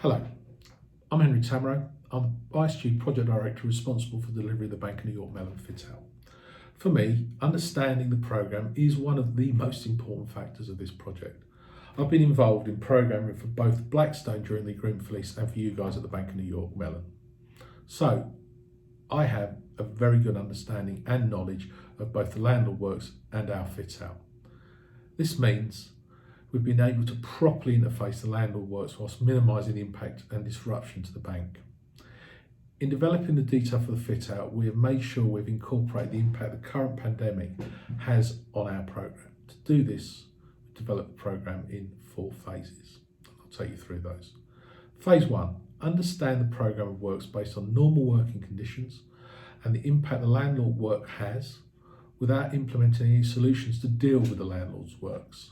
Hello, I'm Henry Tamro. I'm the ISG Project Director responsible for delivery of the Bank of New York Mellon fit out. For me, understanding the programme is one of the most important factors of this project. I've been involved in programming for both Blackstone during the agreement release and for you guys at the Bank of New York Mellon. So, I have a very good understanding and knowledge of both the landlord works and our fit out. This means we've been able to properly interface the landlord works whilst minimising impact and disruption to the bank. In developing the detail for the fit out, we have made sure we've incorporated the impact the current pandemic has on our programme. To do this, we developed the programme in 4 phases. I'll take you through those. Phase 1, understand the programme of works based on normal working conditions and the impact the landlord work has without implementing any solutions to deal with the landlord's works.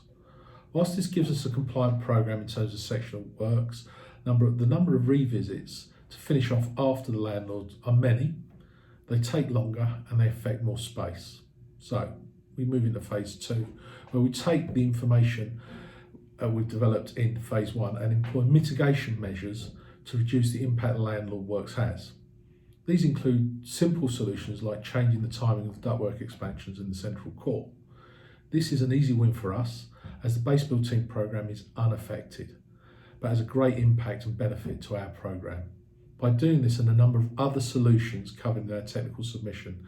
Whilst this gives us a compliant programme in terms of sectional works, the number of revisits to finish off after the landlords are many, they take longer and they affect more space. So we move into phase 2, where we take the information we've developed in phase 1 and employ mitigation measures to reduce the impact the landlord works has. These include simple solutions like changing the timing of ductwork expansions in the central core. This is an easy win for us, as the base build team programme is unaffected, but has a great impact and benefit to our programme. By doing this and a number of other solutions covered in our technical submission,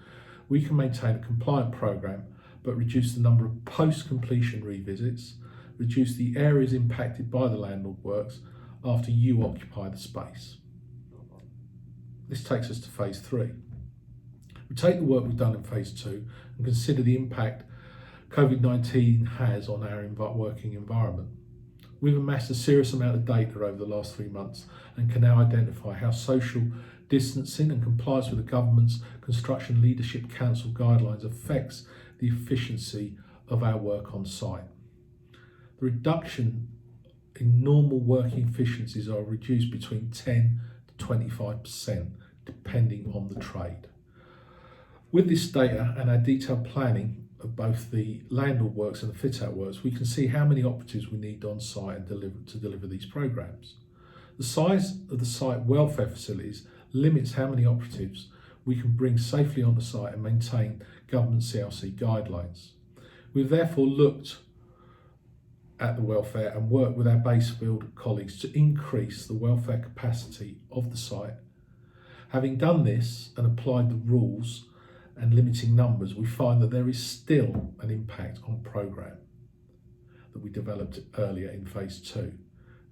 we can maintain a compliant programme, but reduce the number of post-completion revisits, reduce the areas impacted by the landlord works after you occupy the space. This takes us to phase 3. We take the work we've done in phase 2 and consider the impact COVID-19 has on our working environment. We've amassed a serious amount of data over the last 3 months and can now identify how social distancing and compliance with the government's Construction Leadership Council guidelines affects the efficiency of our work on site. The reduction in normal working efficiencies are reduced between 10 to 25% depending on the trade. With this data and our detailed planning of both the landlord works and the fit out works, we can see how many operatives we need on site and to deliver these programs. The size of the site welfare facilities limits how many operatives we can bring safely on the site and maintain government CLC guidelines. We've therefore looked at the welfare and worked with our base build colleagues to increase the welfare capacity of the site. Having done this and applied the rules and limiting numbers, we find that there is still an impact on programme that we developed earlier in phase 2.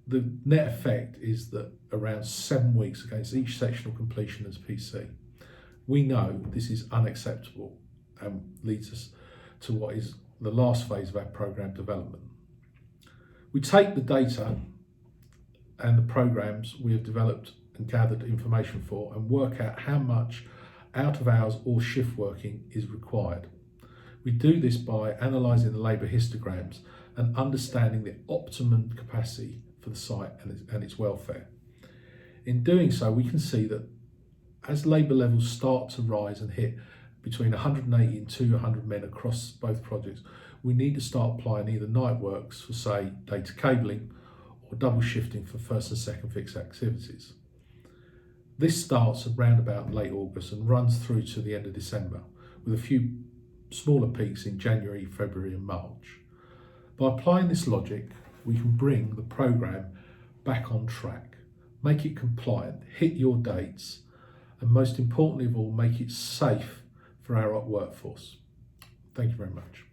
The net effect is that around 7 weeks against each sectional completion as PC. We know this is unacceptable and leads us to what is the last phase of our programme development. We take the data and the programmes we have developed and gathered information for and work out how much out of hours or shift working is required. We do this by analysing the labour histograms and understanding the optimum capacity for the site and its welfare. In doing so, we can see that as labour levels start to rise and hit between 180 and 200 men across both projects, we need to start applying either night works for, say, data cabling or double shifting for first and second fix activities. This starts around about late August and runs through to the end of December, with a few smaller peaks in January, February and March. By applying this logic, we can bring the programme back on track, make it compliant, hit your dates, and most importantly of all, make it safe for our workforce. Thank you very much.